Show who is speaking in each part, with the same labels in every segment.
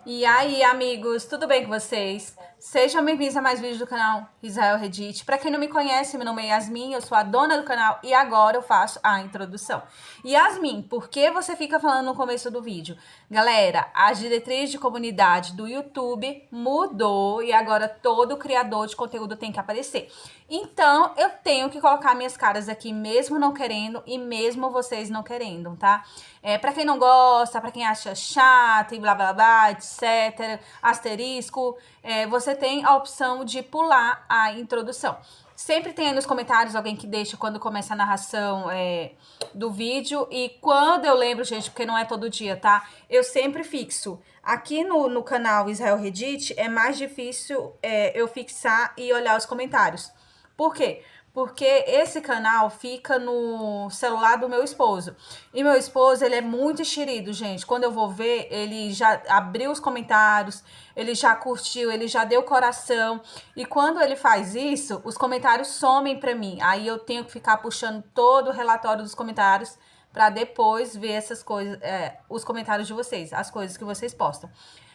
Speaker 1: E aí, amigos, tudo bem com vocês? Sejam bem-vindos a mais vídeos do canal Israel Reddit. Para quem não me conhece, meu nome é Yasmin, eu sou a dona do canal e agora eu faço a introdução. Yasmin, por que você fica falando no começo do vídeo? Galera, a diretriz de comunidade do YouTube mudou e agora todo criador de conteúdo tem que aparecer. Então, eu tenho que colocar minhas caras aqui, mesmo não querendo e mesmo vocês não querendo, tá? Pra quem não gosta, pra quem acha chato e blá blá blá, etc., asterisco, você tem a opção de pular a introdução. Sempre tem aí nos comentários alguém que deixa quando começa a narração do vídeo. E quando eu lembro, gente, porque não é todo dia, tá? Eu sempre fixo. Aqui no canal Israel Reddit é mais difícil eu fixar e olhar os comentários. Por quê? Porque esse canal fica no celular do meu esposo. E meu esposo, ele é muito enxerido, gente. Quando eu vou ver, ele já abriu os comentários, ele já curtiu, ele já deu coração. E quando ele faz isso, os comentários somem pra mim. Aí eu tenho que ficar puxando todo o relatório dos comentários para depois ver essas coisas, os comentários de vocês, as coisas que vocês postam.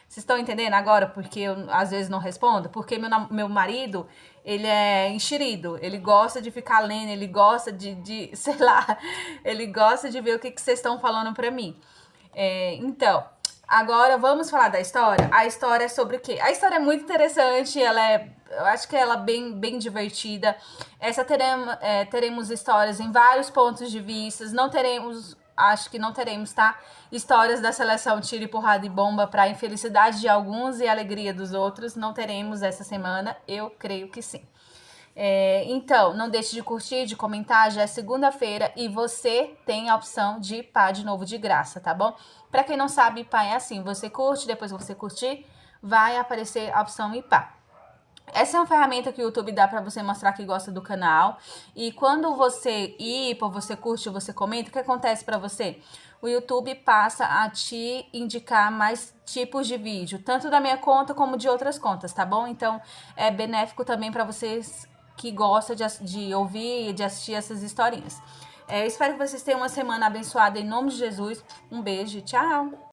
Speaker 1: Vocês estão entendendo agora porque eu às vezes não respondo? Porque meu marido, ele é enxerido, ele gosta de ficar lendo, ele gosta sei lá, ele gosta de ver o que vocês estão falando pra mim. Então, agora vamos falar da história. A história é sobre o quê? A história é muito interessante, eu acho que ela é bem divertida. Teremos histórias em vários pontos de vista, não teremos... Acho que não teremos, tá? Histórias da seleção tiro e porrada e bomba para infelicidade de alguns e alegria dos outros. Não teremos essa semana, eu creio que sim. Então, não deixe de curtir, de comentar, já é segunda-feira e você tem a opção de pá de novo de graça, tá bom? Pra quem não sabe, pá é assim, você curte, depois que você curtir, vai aparecer a opção pá. Essa é uma ferramenta que o YouTube dá para você mostrar que gosta do canal. E quando você você curte, você comenta, o que acontece para você? O YouTube passa a te indicar mais tipos de vídeo, tanto da minha conta como de outras contas, tá bom? Então, é benéfico também para vocês que gostam de ouvir e de assistir essas historinhas. Eu espero que vocês tenham uma semana abençoada em nome de Jesus. Um beijo, tchau!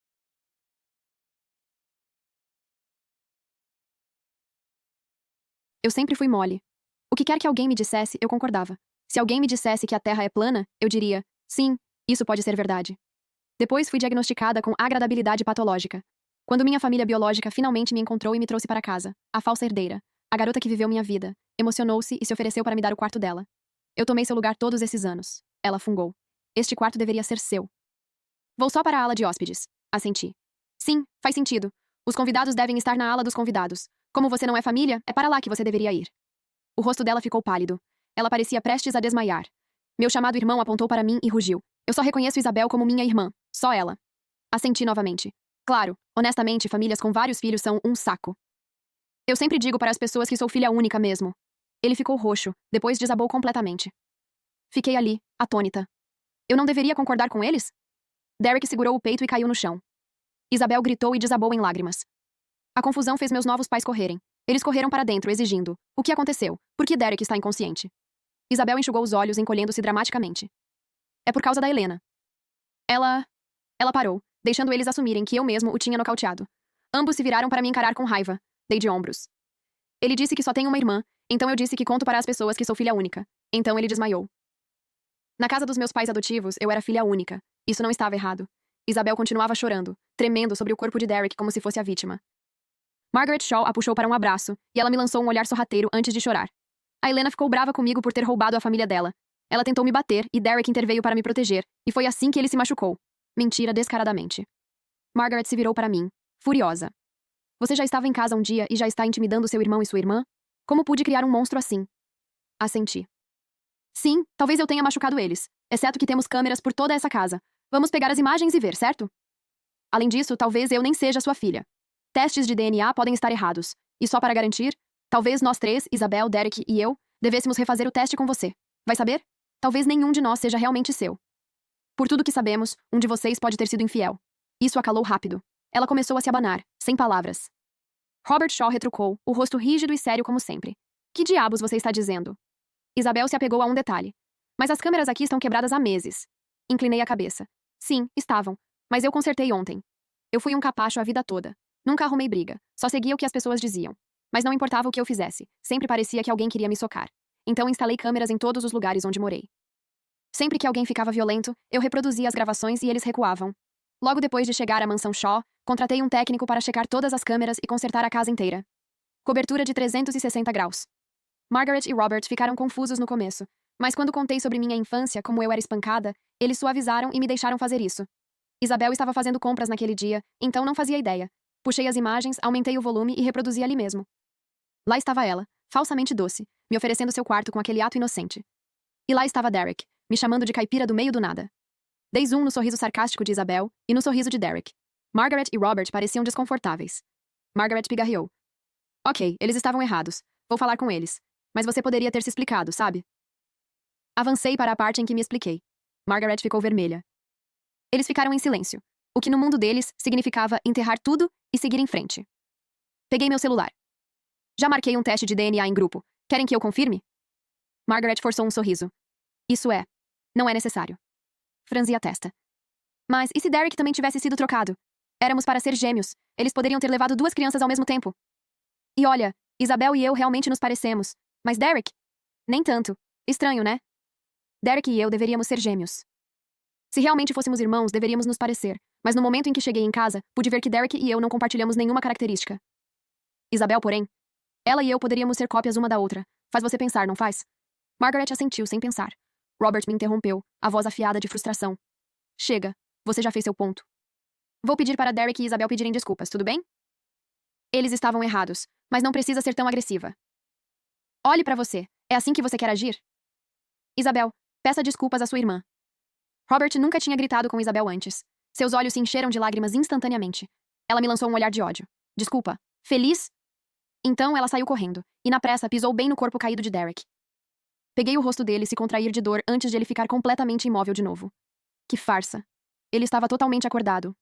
Speaker 2: Eu sempre fui mole. O que quer que alguém me dissesse, eu concordava. Se alguém me dissesse que a Terra é plana, eu diria, sim, isso pode ser verdade. Depois fui diagnosticada com agradabilidade patológica. Quando minha família biológica finalmente me encontrou e me trouxe para casa, a falsa herdeira, a garota que viveu minha vida, emocionou-se e se ofereceu para me dar o quarto dela. Eu tomei seu lugar todos esses anos. Ela fungou. Este quarto deveria ser seu. Vou só para a ala de hóspedes. Assenti. Sim, faz sentido. Os convidados devem estar na ala dos convidados. Como você não é família, é para lá que você deveria ir. O rosto dela ficou pálido. Ela parecia prestes a desmaiar. Meu chamado irmão apontou para mim e rugiu. Eu só reconheço Isabel como minha irmã. Só ela. Assenti novamente. Claro, honestamente, famílias com vários filhos são um saco. Eu sempre digo para as pessoas que sou filha única mesmo. Ele ficou roxo, depois desabou completamente. Fiquei ali, atônita. Eu não deveria concordar com eles? Derek segurou o peito e caiu no chão. Isabel gritou e desabou em lágrimas. A confusão fez meus novos pais correrem. Eles correram para dentro, exigindo: o que aconteceu? Por que Derek está inconsciente? Isabel enxugou os olhos, encolhendo-se dramaticamente. É por causa da Helena. Ela parou, deixando eles assumirem que eu mesmo o tinha nocauteado. Ambos se viraram para me encarar com raiva. Dei de ombros. Ele disse que só tem uma irmã, então eu disse que conto para as pessoas que sou filha única. Então ele desmaiou. Na casa dos meus pais adotivos, eu era filha única. Isso não estava errado. Isabel continuava chorando, tremendo sobre o corpo de Derek como se fosse a vítima. Margaret Shaw a puxou para um abraço, e ela me lançou um olhar sorrateiro antes de chorar. A Helena ficou brava comigo por ter roubado a família dela. Ela tentou me bater, e Derek interveio para me proteger, e foi assim que ele se machucou. Mentira descaradamente. Margaret se virou para mim, furiosa. Você já estava em casa um dia e já está intimidando seu irmão e sua irmã? Como pude criar um monstro assim? Assenti. Sim, talvez eu tenha machucado eles, exceto que temos câmeras por toda essa casa. Vamos pegar as imagens e ver, certo? Além disso, talvez eu nem seja sua filha. Testes de DNA podem estar errados. E só para garantir, talvez nós três, Isabel, Derek e eu, devêssemos refazer o teste com você. Vai saber? Talvez nenhum de nós seja realmente seu. Por tudo que sabemos, um de vocês pode ter sido infiel. Isso a calou rápido. Ela começou a se abanar, sem palavras. Robert Shaw retrucou, o rosto rígido e sério como sempre. Que diabos você está dizendo? Isabel se apegou a um detalhe. Mas as câmeras aqui estão quebradas há meses. Inclinei a cabeça. Sim, estavam. Mas eu consertei ontem. Eu fui um capacho a vida toda. Nunca arrumei briga, só seguia o que as pessoas diziam. Mas não importava o que eu fizesse, sempre parecia que alguém queria me socar. Então instalei câmeras em todos os lugares onde morei. Sempre que alguém ficava violento, eu reproduzia as gravações e eles recuavam. Logo depois de chegar à mansão Shaw, contratei um técnico para checar todas as câmeras e consertar a casa inteira. Cobertura de 360 graus. Margaret e Robert ficaram confusos no começo, mas quando contei sobre minha infância, como eu era espancada, eles suavizaram e me deixaram fazer isso. Isabel estava fazendo compras naquele dia, então não fazia ideia. Puxei as imagens, aumentei o volume e reproduzi ali mesmo. Lá estava ela, falsamente doce, me oferecendo seu quarto com aquele ato inocente. E lá estava Derek, me chamando de caipira do meio do nada. Dei zoom no sorriso sarcástico de Isabel e no sorriso de Derek. Margaret e Robert pareciam desconfortáveis. Margaret pigarreou. Ok, eles estavam errados. Vou falar com eles. Mas você poderia ter se explicado, sabe? Avancei para a parte em que me expliquei. Margaret ficou vermelha. Eles ficaram em silêncio, o que no mundo deles significava enterrar tudo e seguir em frente. Peguei meu celular. Já marquei um teste de DNA em grupo. Querem que eu confirme? Margaret forçou um sorriso. Isso é. Não é necessário. Franzi a testa. Mas e se Derek também tivesse sido trocado? Éramos para ser gêmeos. Eles poderiam ter levado duas crianças ao mesmo tempo. E olha, Isabel e eu realmente nos parecemos. Mas Derek? Nem tanto. Estranho, né? Derek e eu deveríamos ser gêmeos. Se realmente fôssemos irmãos, deveríamos nos parecer. Mas no momento em que cheguei em casa, pude ver que Derek e eu não compartilhamos nenhuma característica. Isabel, porém, ela e eu poderíamos ser cópias uma da outra. Faz você pensar, não faz? Margaret assentiu sem pensar. Robert me interrompeu, a voz afiada de frustração. Chega, você já fez seu ponto. Vou pedir para Derek e Isabel pedirem desculpas, tudo bem? Eles estavam errados, mas não precisa ser tão agressiva. Olhe para você, é assim que você quer agir? Isabel, peça desculpas à sua irmã. Robert nunca tinha gritado com Isabel antes. Seus olhos se encheram de lágrimas instantaneamente. Ela me lançou um olhar de ódio. Desculpa. Feliz? Então ela saiu correndo, e na pressa pisou bem no corpo caído de Derek. Peguei o rosto dele se contrair de dor antes de ele ficar completamente imóvel de novo. Que farsa. Ele estava totalmente acordado.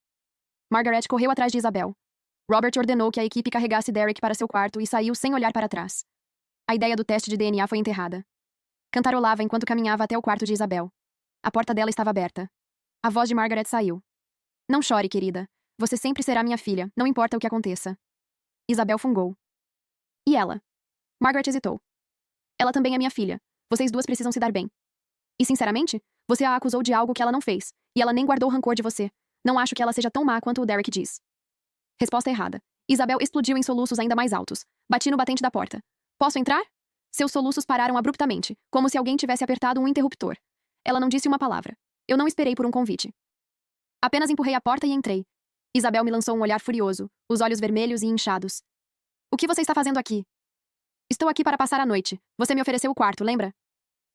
Speaker 2: Margaret correu atrás de Isabel. Robert ordenou que a equipe carregasse Derek para seu quarto e saiu sem olhar para trás. A ideia do teste de DNA foi enterrada. Cantarolava enquanto caminhava até o quarto de Isabel. A porta dela estava aberta. A voz de Margaret saiu. Não chore, querida. Você sempre será minha filha, não importa o que aconteça. Isabel fungou. E ela? Margaret hesitou. Ela também é minha filha. Vocês duas precisam se dar bem. E sinceramente, você a acusou de algo que ela não fez, e ela nem guardou rancor de você. Não acho que ela seja tão má quanto o Derek diz. Resposta errada. Isabel explodiu em soluços ainda mais altos. Bati no batente da porta. Posso entrar? Seus soluços pararam abruptamente, como se alguém tivesse apertado um interruptor. Ela não disse uma palavra. Eu não esperei por um convite. Apenas empurrei a porta e entrei. Isabel me lançou um olhar furioso, os olhos vermelhos e inchados. O que você está fazendo aqui? Estou aqui para passar a noite. Você me ofereceu o quarto, lembra?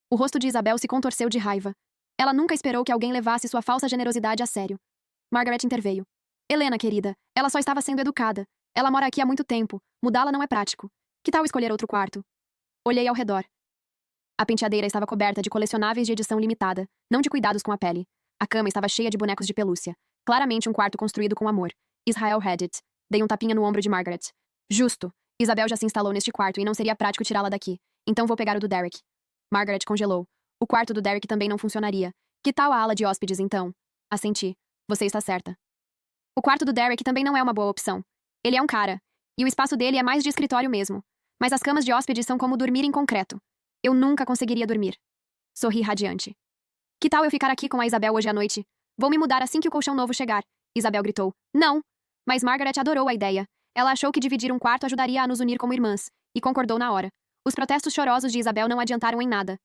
Speaker 2: O rosto de Isabel se contorceu de raiva. Ela nunca esperou que alguém levasse sua falsa generosidade a sério. Margaret interveio. Helena, querida, ela só estava sendo educada. Ela mora aqui há muito tempo. Mudá-la não é prático. Que tal escolher outro quarto? Olhei ao redor. A penteadeira estava coberta de colecionáveis de edição limitada, não de cuidados com a pele. A cama estava cheia de bonecos de pelúcia. Claramente um quarto construído com amor. Israel had it. Dei um tapinha no ombro de Margaret. Justo. Isabel já se instalou neste quarto e não seria prático tirá-la daqui. Então vou pegar o do Derek. Margaret congelou. O quarto do Derek também não funcionaria. Que tal a ala de hóspedes, então? Assenti. Você está certa. O quarto do Derek também não é uma boa opção. Ele é um cara. E o espaço dele é mais de escritório mesmo. Mas as camas de hóspedes são como dormir em concreto. Eu nunca conseguiria dormir. Sorri radiante. Que tal eu ficar aqui com a Isabel hoje à noite? Vou me mudar assim que o colchão novo chegar. Isabel gritou. Não! Mas Margaret adorou a ideia. Ela achou que dividir um quarto ajudaria a nos unir como irmãs. E concordou na hora. Os protestos chorosos de Isabel não adiantaram em nada.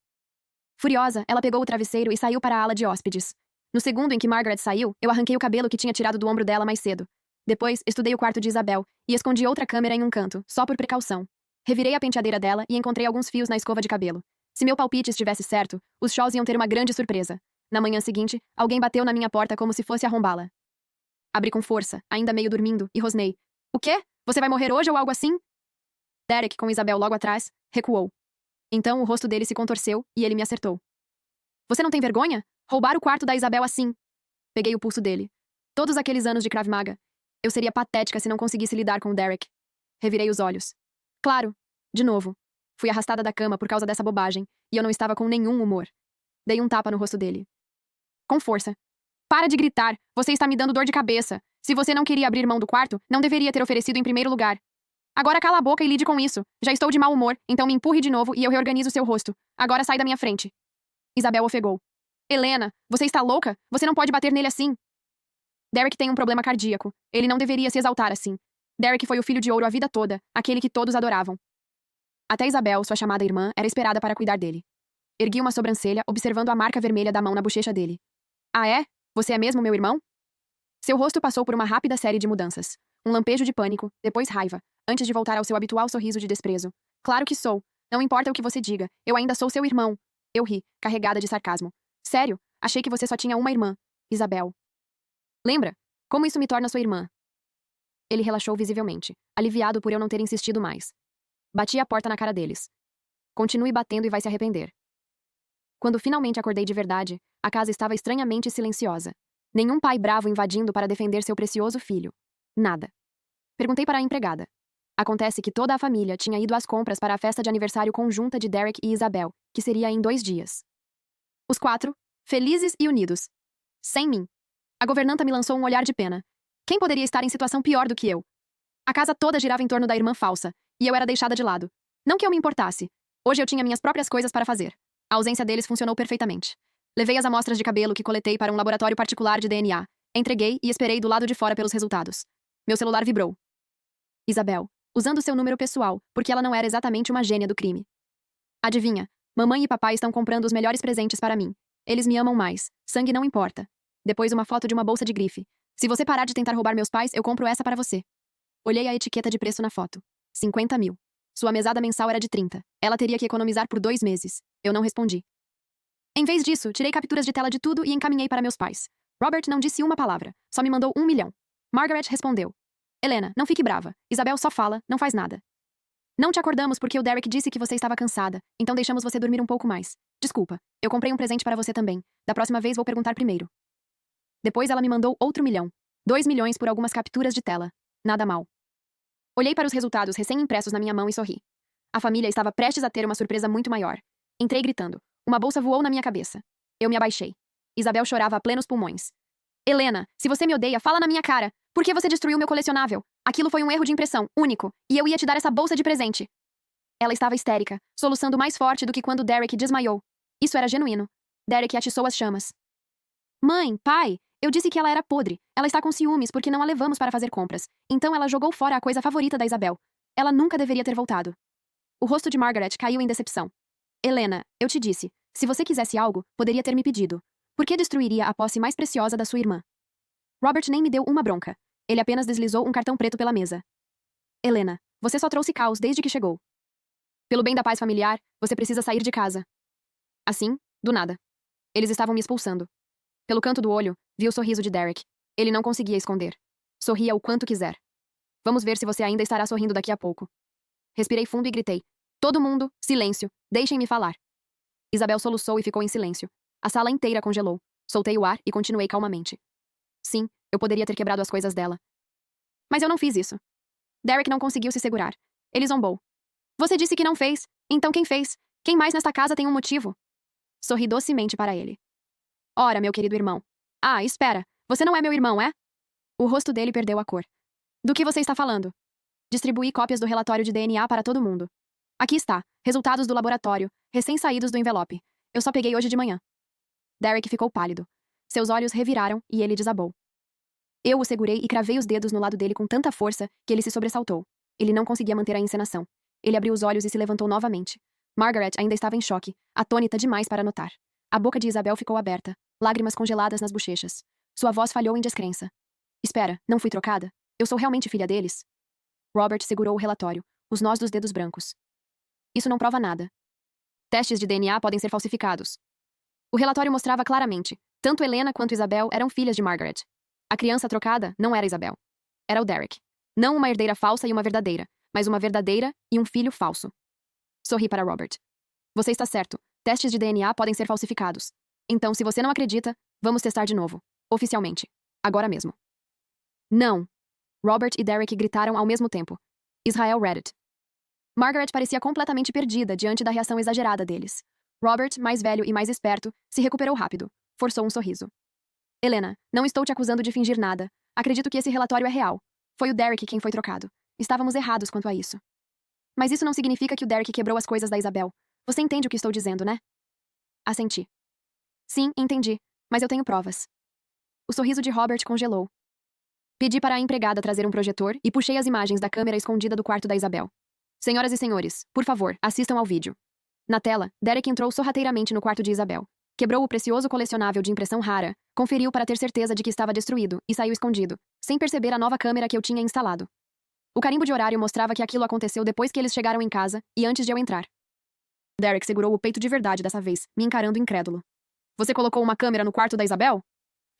Speaker 2: Furiosa, ela pegou o travesseiro e saiu para a ala de hóspedes. No segundo em que Margaret saiu, eu arranquei o cabelo que tinha tirado do ombro dela mais cedo. Depois, estudei o quarto de Isabel e escondi outra câmera em um canto, só por precaução. Revirei a penteadeira dela e encontrei alguns fios na escova de cabelo. Se meu palpite estivesse certo, os Shaws iam ter uma grande surpresa. Na manhã seguinte, alguém bateu na minha porta como se fosse arrombá-la. Abri com força, ainda meio dormindo, e rosnei. O quê? Você vai morrer hoje ou algo assim? Derek, com Isabel logo atrás, recuou. Então o rosto dele se contorceu e ele me acertou. Você não tem vergonha? Roubar o quarto da Isabel assim? Peguei o pulso dele. Todos aqueles anos de Krav Maga. Eu seria patética se não conseguisse lidar com o Derek. Revirei os olhos. Claro. De novo. Fui arrastada da cama por causa dessa bobagem, e eu não estava com nenhum humor. Dei um tapa no rosto dele. Com força. Para de gritar! Você está me dando dor de cabeça! Se você não queria abrir mão do quarto, não deveria ter oferecido em primeiro lugar. Agora cala a boca e lide com isso. Já estou de mau humor, então me empurre de novo e eu reorganizo seu rosto. Agora sai da minha frente. Isabel ofegou. Helena, você está louca? Você não pode bater nele assim. Derek tem um problema cardíaco. Ele não deveria se exaltar assim. Derek foi o filho de ouro a vida toda, aquele que todos adoravam. Até Isabel, sua chamada irmã, era esperada para cuidar dele. Ergui uma sobrancelha, observando a marca vermelha da mão na bochecha dele. Ah, é? Você é mesmo meu irmão? Seu rosto passou por uma rápida série de mudanças. Um lampejo de pânico, depois raiva, antes de voltar ao seu habitual sorriso de desprezo. Claro que sou. Não importa o que você diga, eu ainda sou seu irmão. Eu ri, carregada de sarcasmo. Sério? Achei que você só tinha uma irmã. Isabel. Lembra? Como isso me torna sua irmã? Ele relaxou visivelmente, aliviado por eu não ter insistido mais. Bati a porta na cara deles. Continue batendo e vai se arrepender. Quando finalmente acordei de verdade, a casa estava estranhamente silenciosa. Nenhum pai bravo invadindo para defender seu precioso filho. Nada. Perguntei para a empregada. Acontece que toda a família tinha ido às compras para a festa de aniversário conjunta de Derek e Isabel, que seria em 2 dias. Os 4, felizes e unidos. Sem mim. A governanta me lançou um olhar de pena. Quem poderia estar em situação pior do que eu? A casa toda girava em torno da irmã falsa, e eu era deixada de lado. Não que eu me importasse. Hoje eu tinha minhas próprias coisas para fazer. A ausência deles funcionou perfeitamente. Levei as amostras de cabelo que coletei para um laboratório particular de DNA. Entreguei e esperei do lado de fora pelos resultados. Meu celular vibrou. Isabel, usando seu número pessoal, porque ela não era exatamente uma gênia do crime. Adivinha, mamãe e papai estão comprando os melhores presentes para mim. Eles me amam mais. Sangue não importa. Depois uma foto de uma bolsa de grife. Se você parar de tentar roubar meus pais, eu compro essa para você. Olhei a etiqueta de preço na foto. 50 mil. Sua mesada mensal era de 30. Ela teria que economizar por 2 meses. Eu não respondi. Em vez disso, tirei capturas de tela de tudo e encaminhei para meus pais. Robert não disse uma palavra. Só me mandou 1 milhão. Margaret respondeu. Helena, não fique brava. Isabel só fala, não faz nada. Não te acordamos porque o Derek disse que você estava cansada, então deixamos você dormir um pouco mais. Desculpa, eu comprei um presente para você também. Da próxima vez vou perguntar primeiro. Depois ela me mandou outro milhão. 2 milhões por algumas capturas de tela. Nada mal. Olhei para os resultados recém-impressos na minha mão e sorri. A família estava prestes a ter uma surpresa muito maior. Entrei gritando. Uma bolsa voou na minha cabeça. Eu me abaixei. Isabel chorava a plenos pulmões. Helena, se você me odeia, fala na minha cara. Por que você destruiu meu colecionável? Aquilo foi um erro de impressão, único, e eu ia te dar essa bolsa de presente. Ela estava histérica, soluçando mais forte do que quando Derek desmaiou. Isso era genuíno. Derek atiçou as chamas. Mãe, pai, eu disse que ela era podre. Ela está com ciúmes porque não a levamos para fazer compras. Então ela jogou fora a coisa favorita da Isabel. Ela nunca deveria ter voltado. O rosto de Margaret caiu em decepção. Helena, eu te disse, se você quisesse algo, poderia ter me pedido. Por que destruiria a posse mais preciosa da sua irmã? Robert nem me deu uma bronca. Ele apenas deslizou um cartão preto pela mesa. Helena, você só trouxe caos desde que chegou. Pelo bem da paz familiar, você precisa sair de casa. Assim, do nada. Eles estavam me expulsando. Pelo canto do olho, vi o sorriso de Derek. Ele não conseguia esconder. Sorria o quanto quiser. Vamos ver se você ainda estará sorrindo daqui a pouco. Respirei fundo e gritei. Todo mundo, silêncio, deixem-me falar. Isabel soluçou e ficou em silêncio. A sala inteira congelou. Soltei o ar e continuei calmamente. Sim, eu poderia ter quebrado as coisas dela. Mas eu não fiz isso. Derek não conseguiu se segurar. Ele zombou. Você disse que não fez. Então quem fez? Quem mais nesta casa tem um motivo? Sorri docemente para ele. Ora, meu querido irmão. Ah, espera. Você não é meu irmão, é? O rosto dele perdeu a cor. Do que você está falando? Distribuí cópias do relatório de DNA para todo mundo. Aqui está. Resultados do laboratório, recém-saídos do envelope. Eu só peguei hoje de manhã. Derek ficou pálido. Seus olhos reviraram e ele desabou. Eu o segurei e cravei os dedos no lado dele com tanta força que ele se sobressaltou. Ele não conseguia manter a encenação. Ele abriu os olhos e se levantou novamente. Margaret ainda estava em choque, atônita demais para notar. A boca de Isabel ficou aberta, lágrimas congeladas nas bochechas. Sua voz falhou em descrença. Espera, não fui trocada? Eu sou realmente filha deles? Robert segurou o relatório, os nós dos dedos brancos. Isso não prova nada. Testes de DNA podem ser falsificados. O relatório mostrava claramente, tanto Helena quanto Isabel eram filhas de Margaret. A criança trocada não era Isabel. Era o Derek. Não uma herdeira falsa e uma verdadeira, mas uma verdadeira e um filho falso. Sorri para Robert. Você está certo. Testes de DNA podem ser falsificados. Então, se você não acredita, vamos testar de novo. Oficialmente. Agora mesmo. Não. Robert e Derek gritaram ao mesmo tempo. Israel Reddit. Margaret parecia completamente perdida diante da reação exagerada deles. Robert, mais velho e mais esperto, se recuperou rápido. Forçou um sorriso. Helena, não estou te acusando de fingir nada. Acredito que esse relatório é real. Foi o Derek quem foi trocado. Estávamos errados quanto a isso. Mas isso não significa que o Derek quebrou as coisas da Isabel. Você entende o que estou dizendo, né? Assenti. Sim, entendi. Mas eu tenho provas. O sorriso de Robert congelou. Pedi para a empregada trazer um projetor e puxei as imagens da câmera escondida do quarto da Isabel. Senhoras e senhores, por favor, assistam ao vídeo. Na tela, Derek entrou sorrateiramente no quarto de Isabel. Quebrou o precioso colecionável de impressão rara, conferiu para ter certeza de que estava destruído e saiu escondido, sem perceber a nova câmera que eu tinha instalado. O carimbo de horário mostrava que aquilo aconteceu depois que eles chegaram em casa e antes de eu entrar. Derek segurou o peito de verdade dessa vez, me encarando incrédulo. Você colocou uma câmera no quarto da Isabel?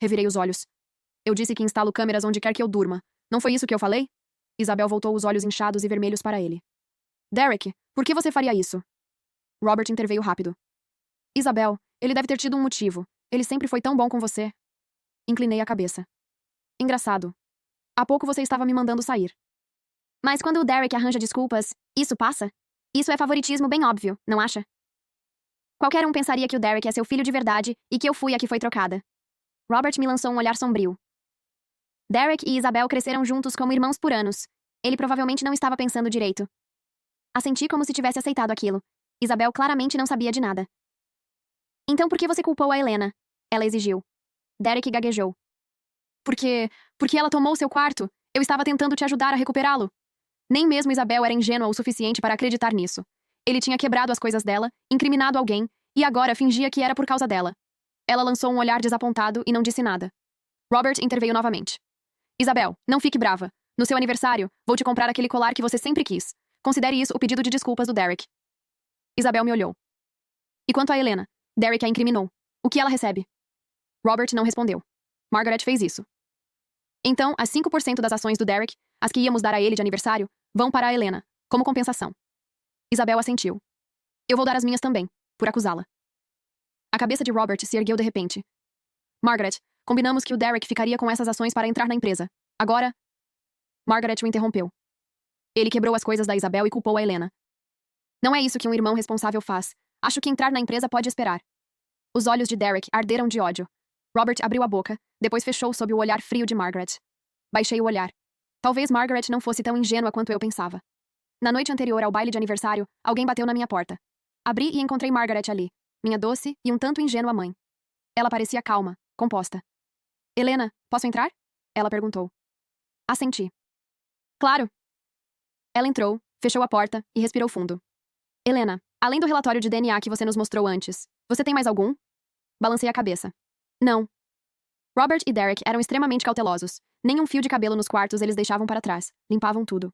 Speaker 2: Revirei os olhos. Eu disse que instalo câmeras onde quer que eu durma. Não foi isso que eu falei? Isabel voltou os olhos inchados e vermelhos para ele. Derek, por que você faria isso? Robert interveio rápido. Isabel, ele deve ter tido um motivo. Ele sempre foi tão bom com você. Inclinei a cabeça. Engraçado. Há pouco você estava me mandando sair. Mas quando o Derek arranja desculpas, isso passa? Isso é favoritismo bem óbvio, não acha? Qualquer um pensaria que o Derek é seu filho de verdade e que eu fui a que foi trocada. Robert me lançou um olhar sombrio. Derek e Isabel cresceram juntos como irmãos por anos. Ele provavelmente não estava pensando direito. Assenti como se tivesse aceitado aquilo. Isabel claramente não sabia de nada. Então por que você culpou a Helena? Ela exigiu. Derek gaguejou. Porque ela tomou seu quarto. Eu estava tentando te ajudar a recuperá-lo. Nem mesmo Isabel era ingênua o suficiente para acreditar nisso. Ele tinha quebrado as coisas dela, incriminado alguém, e agora fingia que era por causa dela. Ela lançou um olhar desapontado e não disse nada. Robert interveio novamente. Isabel, não fique brava. No seu aniversário, vou te comprar aquele colar que você sempre quis. Considere isso o pedido de desculpas do Derek. Isabel me olhou. E quanto a Helena? Derek a incriminou. O que ela recebe? Robert não respondeu. Margaret fez isso. Então, as 5% das ações do Derek, as que íamos dar a ele de aniversário, vão para a Helena, como compensação. Isabel assentiu. Eu vou dar as minhas também, por acusá-la. A cabeça de Robert se ergueu de repente. Margaret, combinamos que o Derek ficaria com essas ações para entrar na empresa. Agora... Margaret o interrompeu. Ele quebrou as coisas da Isabel e culpou a Helena. Não é isso que um irmão responsável faz. Acho que entrar na empresa pode esperar. Os olhos de Derek arderam de ódio. Robert abriu a boca, depois fechou sob o olhar frio de Margaret. Baixei o olhar. Talvez Margaret não fosse tão ingênua quanto eu pensava. Na noite anterior ao baile de aniversário, alguém bateu na minha porta. Abri e encontrei Margaret ali, minha doce e um tanto ingênua mãe. Ela parecia calma, composta. Helena, posso entrar? Ela perguntou. Assenti. Claro. Ela entrou, fechou a porta e respirou fundo. Helena, além do relatório de DNA que você nos mostrou antes, você tem mais algum? Balancei a cabeça. Não. Robert e Derek eram extremamente cautelosos. Nem um fio de cabelo nos quartos eles deixavam para trás. Limpavam tudo.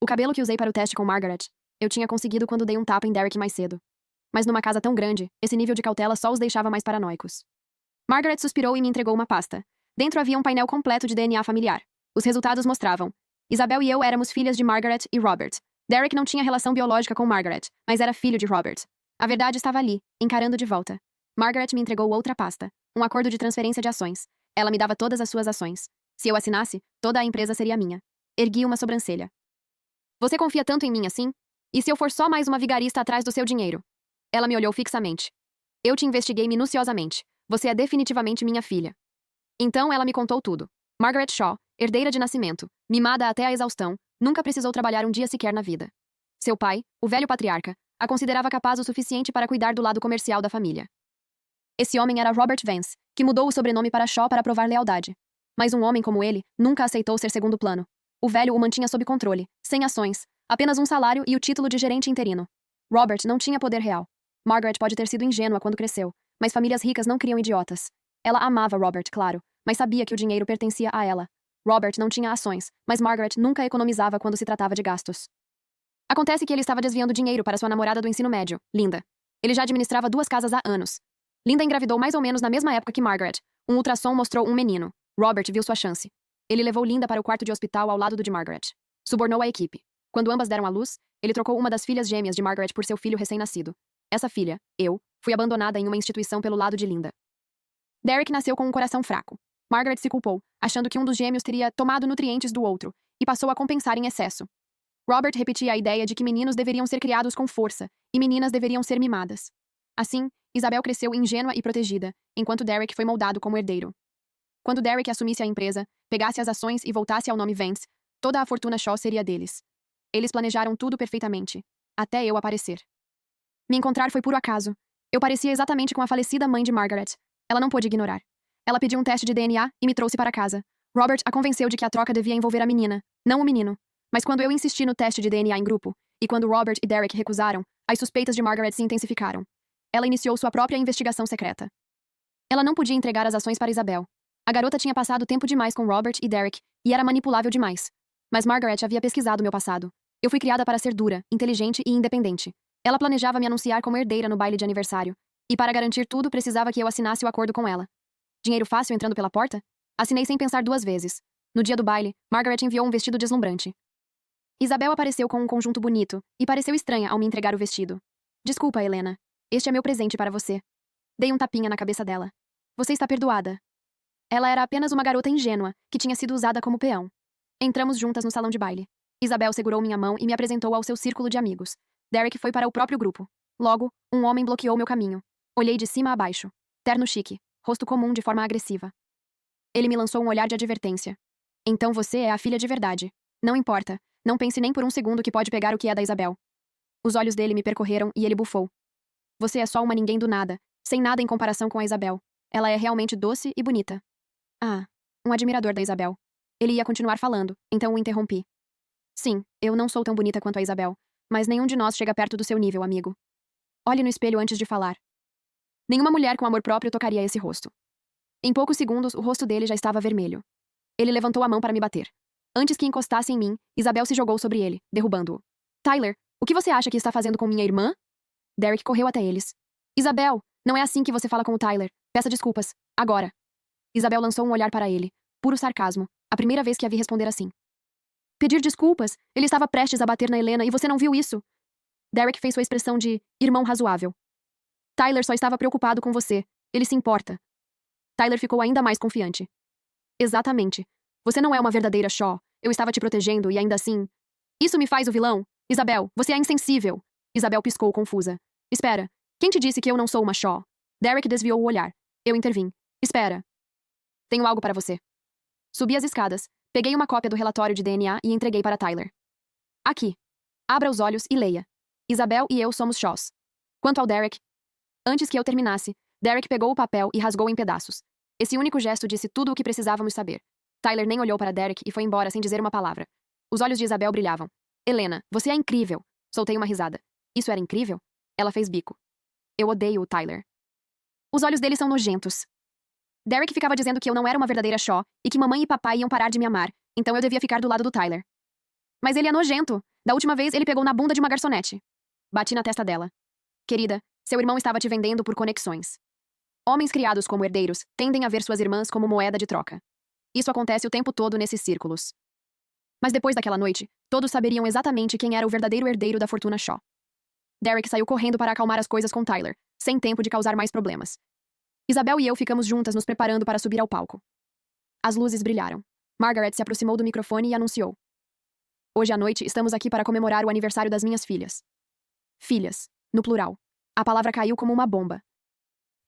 Speaker 2: O cabelo que usei para o teste com Margaret, eu tinha conseguido quando dei um tapa em Derek mais cedo. Mas numa casa tão grande, esse nível de cautela só os deixava mais paranoicos. Margaret suspirou e me entregou uma pasta. Dentro havia um painel completo de DNA familiar. Os resultados mostravam. Isabel e eu éramos filhas de Margaret e Robert. Derek não tinha relação biológica com Margaret, mas era filho de Robert. A verdade estava ali, encarando de volta. Margaret me entregou outra pasta. Um acordo de transferência de ações. Ela me dava todas as suas ações. Se eu assinasse, toda a empresa seria minha. Ergui uma sobrancelha. Você confia tanto em mim assim? E se eu for só mais uma vigarista atrás do seu dinheiro? Ela me olhou fixamente. Eu te investiguei minuciosamente. Você é definitivamente minha filha. Então ela me contou tudo. Margaret Shaw, herdeira de nascimento, mimada até a exaustão, nunca precisou trabalhar um dia sequer na vida. Seu pai, o velho patriarca, a considerava capaz o suficiente para cuidar do lado comercial da família. Esse homem era Robert Vance, que mudou o sobrenome para Shaw para provar lealdade. Mas um homem como ele nunca aceitou ser segundo plano. O velho o mantinha sob controle, sem ações, apenas um salário e o título de gerente interino. Robert não tinha poder real. Margaret pode ter sido ingênua quando cresceu, mas famílias ricas não criam idiotas. Ela amava Robert, claro, mas sabia que o dinheiro pertencia a ela. Robert não tinha ações, mas Margaret nunca economizava quando se tratava de gastos. Acontece que ele estava desviando dinheiro para sua namorada do ensino médio, Linda. Ele já administrava 2 casas há anos. Linda engravidou mais ou menos na mesma época que Margaret. Um ultrassom mostrou um menino. Robert viu sua chance. Ele levou Linda para o quarto de hospital ao lado do de Margaret. Subornou a equipe. Quando ambas deram à luz, ele trocou uma das filhas gêmeas de Margaret por seu filho recém-nascido. Essa filha, eu, fui abandonada em uma instituição pelo lado de Linda. Derek nasceu com um coração fraco. Margaret se culpou, achando que um dos gêmeos teria tomado nutrientes do outro, e passou a compensar em excesso. Robert repetia a ideia de que meninos deveriam ser criados com força, e meninas deveriam ser mimadas. Assim, Isabel cresceu ingênua e protegida, enquanto Derek foi moldado como herdeiro. Quando Derek assumisse a empresa, pegasse as ações e voltasse ao nome Vance, toda a fortuna Shaw seria deles. Eles planejaram tudo perfeitamente, até eu aparecer. Me encontrar foi puro acaso. Eu parecia exatamente com a falecida mãe de Margaret. Ela não pôde ignorar. Ela pediu um teste de DNA e me trouxe para casa. Robert a convenceu de que a troca devia envolver a menina, não o menino. Mas quando eu insisti no teste de DNA em grupo, e quando Robert e Derek recusaram, as suspeitas de Margaret se intensificaram. Ela iniciou sua própria investigação secreta. Ela não podia entregar as ações para Isabel. A garota tinha passado tempo demais com Robert e Derek, e era manipulável demais. Mas Margaret havia pesquisado meu passado. Eu fui criada para ser dura, inteligente e independente. Ela planejava me anunciar como herdeira no baile de aniversário. E para garantir tudo, precisava que eu assinasse o acordo com ela. Dinheiro fácil entrando pela porta? Assinei sem pensar duas vezes. No dia do baile, Margaret enviou um vestido deslumbrante. Isabel apareceu com um conjunto bonito, e pareceu estranha ao me entregar o vestido. Desculpa, Helena. Este é meu presente para você. Dei um tapinha na cabeça dela. Você está perdoada. Ela era apenas uma garota ingênua, que tinha sido usada como peão. Entramos juntas no salão de baile. Isabel segurou minha mão e me apresentou ao seu círculo de amigos. Derek foi para o próprio grupo. Logo, um homem bloqueou meu caminho. Olhei de cima a baixo. Terno chique, rosto comum de forma agressiva. Ele me lançou um olhar de advertência. Então você é a filha de verdade. Não importa. Não pense nem por um segundo que pode pegar o que é da Isabel. Os olhos dele me percorreram e ele bufou. Você é só uma ninguém do nada, sem nada em comparação com a Isabel. Ela é realmente doce e bonita. Ah, um admirador da Isabel. Ele ia continuar falando, então o interrompi. Sim, eu não sou tão bonita quanto a Isabel, mas nenhum de nós chega perto do seu nível, amigo. Olhe no espelho antes de falar. Nenhuma mulher com amor próprio tocaria esse rosto. Em poucos segundos, o rosto dele já estava vermelho. Ele levantou a mão para me bater. Antes que encostasse em mim, Isabel se jogou sobre ele, derrubando-o. Tyler, o que você acha que está fazendo com minha irmã? Derek correu até eles. Isabel, não é assim que você fala com o Tyler. Peça desculpas. Agora. Isabel lançou um olhar para ele. Puro sarcasmo. A primeira vez que a vi responder assim. Pedir desculpas? Ele estava prestes a bater na Helena e você não viu isso? Derek fez sua expressão de irmão razoável. Tyler só estava preocupado com você. Ele se importa. Tyler ficou ainda mais confiante. Exatamente. Você não é uma verdadeira Shaw. Eu estava te protegendo e ainda assim... Isso me faz o vilão? Isabel, você é insensível. Isabel piscou confusa. Espera. Quem te disse que eu não sou uma Shaw? Derek desviou o olhar. Eu intervim. Espera. Tenho algo para você. Subi as escadas, peguei uma cópia do relatório de DNA e entreguei para Tyler. Aqui. Abra os olhos e leia. Isabel e eu somos Shaws. Quanto ao Derek... Antes que eu terminasse, Derek pegou o papel e rasgou em pedaços. Esse único gesto disse tudo o que precisávamos saber. Tyler nem olhou para Derek e foi embora sem dizer uma palavra. Os olhos de Isabel brilhavam. Helena, você é incrível. Soltei uma risada. Isso era incrível? Ela fez bico. Eu odeio o Tyler. Os olhos dele são nojentos. Derek ficava dizendo que eu não era uma verdadeira Shaw e que mamãe e papai iam parar de me amar, então eu devia ficar do lado do Tyler. Mas ele é nojento. Da última vez, ele pegou na bunda de uma garçonete. Bati na testa dela. Querida, seu irmão estava te vendendo por conexões. Homens criados como herdeiros tendem a ver suas irmãs como moeda de troca. Isso acontece o tempo todo nesses círculos. Mas depois daquela noite, todos saberiam exatamente quem era o verdadeiro herdeiro da fortuna Shaw. Derek saiu correndo para acalmar as coisas com Tyler, sem tempo de causar mais problemas. Isabel e eu ficamos juntas nos preparando para subir ao palco. As luzes brilharam. Margaret se aproximou do microfone e anunciou. Hoje à noite estamos aqui para comemorar o aniversário das minhas filhas. Filhas, no plural. A palavra caiu como uma bomba.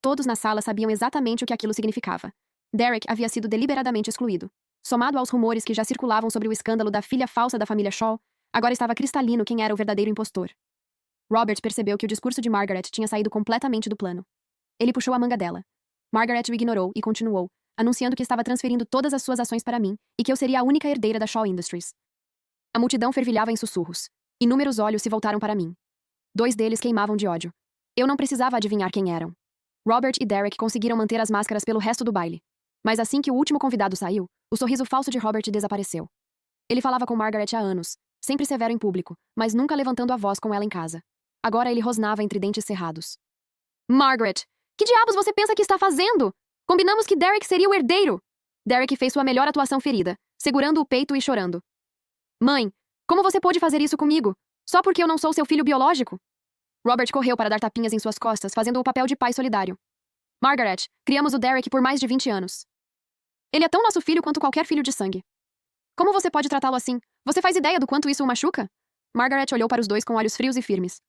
Speaker 2: Todos na sala sabiam exatamente o que aquilo significava. Derek havia sido deliberadamente excluído. Somado aos rumores que já circulavam sobre o escândalo da filha falsa da família Shaw, agora estava cristalino quem era o verdadeiro impostor. Robert percebeu que o discurso de Margaret tinha saído completamente do plano. Ele puxou a manga dela. Margaret o ignorou e continuou, anunciando que estava transferindo todas as suas ações para mim e que eu seria a única herdeira da Shaw Industries. A multidão fervilhava em sussurros. Inúmeros olhos se voltaram para mim. 2 deles queimavam de ódio. Eu não precisava adivinhar quem eram. Robert e Derek conseguiram manter as máscaras pelo resto do baile. Mas assim que o último convidado saiu, o sorriso falso de Robert desapareceu. Ele falava com Margaret há anos, sempre severo em público, mas nunca levantando a voz com ela em casa. Agora ele rosnava entre dentes cerrados. Margaret! Que diabos você pensa que está fazendo? Combinamos que Derek seria o herdeiro! Derek fez sua melhor atuação ferida, segurando o peito e chorando. Mãe, como você pôde fazer isso comigo? Só porque eu não sou seu filho biológico? Robert correu para dar tapinhas em suas costas, fazendo o papel de pai solidário. Margaret, criamos o Derek por mais de 20 anos. Ele é tão nosso filho quanto qualquer filho de sangue. Como você pode tratá-lo assim? Você faz ideia do quanto isso o machuca? Margaret olhou para os dois com olhos frios e firmes.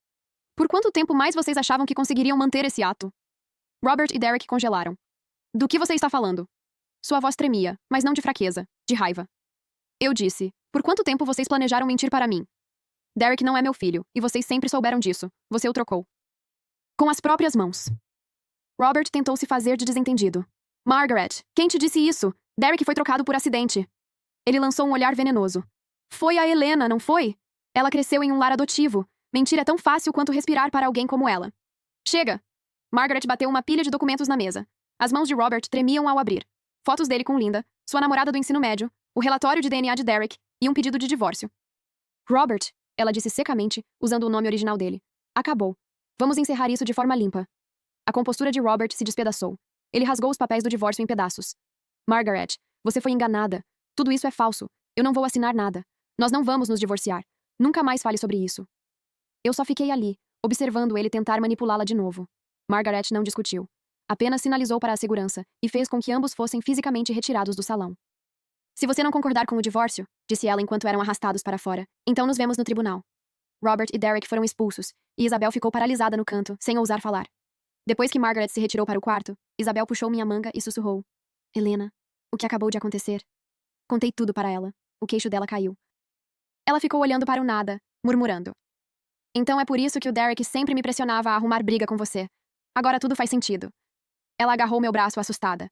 Speaker 2: Por quanto tempo mais vocês achavam que conseguiriam manter esse ato? Robert e Derek congelaram. Do que você está falando? Sua voz tremia, mas não de fraqueza, de raiva. Eu disse: por quanto tempo vocês planejaram mentir para mim? Derek não é meu filho, e vocês sempre souberam disso. Você o trocou. Com as próprias mãos. Robert tentou se fazer de desentendido. Margaret, quem te disse isso? Derek foi trocado por acidente. Ele lançou um olhar venenoso. Foi a Helena, não foi? Ela cresceu em um lar adotivo. Mentir é tão fácil quanto respirar para alguém como ela. Chega! Margaret bateu uma pilha de documentos na mesa. As mãos de Robert tremiam ao abrir. Fotos dele com Linda, sua namorada do ensino médio, o relatório de DNA de Derek e um pedido de divórcio. Robert, ela disse secamente, usando o nome original dele. Acabou. Vamos encerrar isso de forma limpa. A compostura de Robert se despedaçou. Ele rasgou os papéis do divórcio em pedaços. Margaret, você foi enganada. Tudo isso é falso. Eu não vou assinar nada. Nós não vamos nos divorciar. Nunca mais fale sobre isso. Eu só fiquei ali, observando ele tentar manipulá-la de novo. Margaret não discutiu. Apenas sinalizou para a segurança e fez com que ambos fossem fisicamente retirados do salão. Se você não concordar com o divórcio, disse ela enquanto eram arrastados para fora, então nos vemos no tribunal. Robert e Derek foram expulsos, e Isabel ficou paralisada no canto, sem ousar falar. Depois que Margaret se retirou para o quarto, Isabel puxou minha manga e sussurrou. Helena, o que acabou de acontecer? Contei tudo para ela. O queixo dela caiu. Ela ficou olhando para o nada, murmurando. Então é por isso que o Derek sempre me pressionava a arrumar briga com você. Agora tudo faz sentido. Ela agarrou meu braço assustada.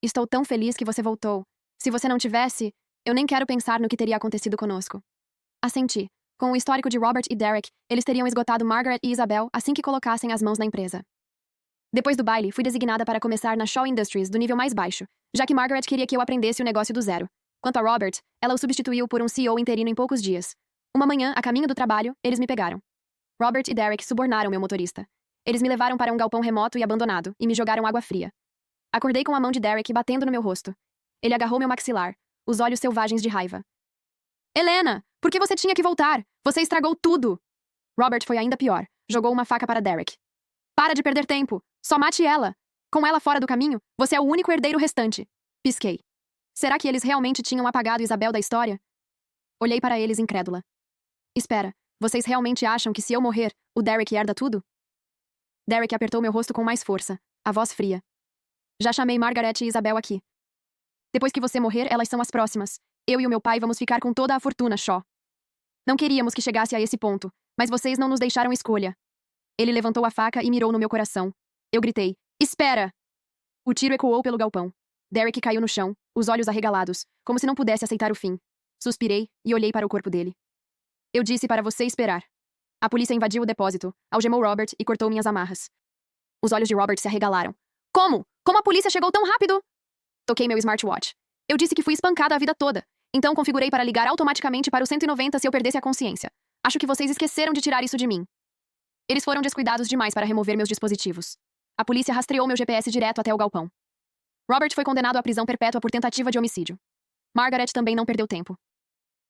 Speaker 2: Estou tão feliz que você voltou. Se você não tivesse, eu nem quero pensar no que teria acontecido conosco. Assenti. Com o histórico de Robert e Derek, eles teriam esgotado Margaret e Isabel assim que colocassem as mãos na empresa. Depois do baile, fui designada para começar na Shaw Industries do nível mais baixo, já que Margaret queria que eu aprendesse o negócio do zero. Quanto a Robert, ela o substituiu por um CEO interino em poucos dias. Uma manhã, a caminho do trabalho, eles me pegaram. Robert e Derek subornaram meu motorista. Eles me levaram para um galpão remoto e abandonado e me jogaram água fria. Acordei com a mão de Derek batendo no meu rosto. Ele agarrou meu maxilar, os olhos selvagens de raiva. Helena, por que você tinha que voltar? Você estragou tudo! Robert foi ainda pior. Jogou uma faca para Derek. Para de perder tempo! Só mate ela! Com ela fora do caminho, você é o único herdeiro restante. Pisquei. Será que eles realmente tinham apagado Isabel da história? Olhei para eles incrédula. Espera, vocês realmente acham que se eu morrer, o Derek herda tudo? Derek apertou meu rosto com mais força, a voz fria. Já chamei Margaret e Isabel aqui. Depois que você morrer, elas são as próximas. Eu e o meu pai vamos ficar com toda a fortuna, Shaw. Não queríamos que chegasse a esse ponto, mas vocês não nos deixaram escolha. Ele levantou a faca e mirou no meu coração. Eu gritei, espera! O tiro ecoou pelo galpão. Derek caiu no chão, os olhos arregalados, como se não pudesse aceitar o fim. Suspirei e olhei para o corpo dele. Eu disse para você esperar. A polícia invadiu o depósito, algemou Robert e cortou minhas amarras. Os olhos de Robert se arregalaram. Como? Como a polícia chegou tão rápido? Toquei meu smartwatch. Eu disse que fui espancada a vida toda, então configurei para ligar automaticamente para o 190 se eu perdesse a consciência. Acho que vocês esqueceram de tirar isso de mim. Eles foram descuidados demais para remover meus dispositivos. A polícia rastreou meu GPS direto até o galpão. Robert foi condenado à prisão perpétua por tentativa de homicídio. Margaret também não perdeu tempo.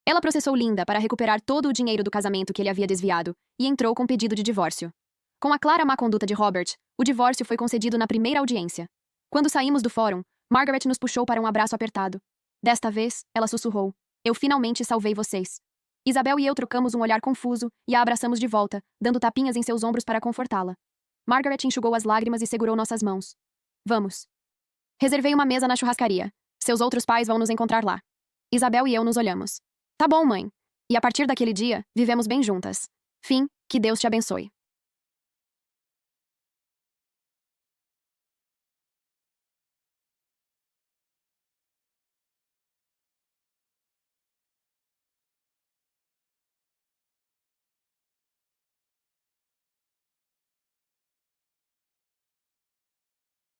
Speaker 2: Ela processou Linda para recuperar todo o dinheiro do casamento que ele havia desviado e entrou com pedido de divórcio. Com a clara má conduta de Robert, o divórcio foi concedido na primeira audiência. Quando saímos do fórum, Margaret nos puxou para um abraço apertado. Desta vez, ela sussurrou. Eu finalmente salvei vocês. Isabel e eu trocamos um olhar confuso e a abraçamos de volta, dando tapinhas em seus ombros para confortá-la. Margaret enxugou as lágrimas e segurou nossas mãos. Vamos. Reservei uma mesa na churrascaria. Seus outros pais vão nos encontrar lá. Isabel e eu nos olhamos. Tá bom, mãe. E a partir daquele dia, vivemos bem juntas. Fim, que Deus te abençoe.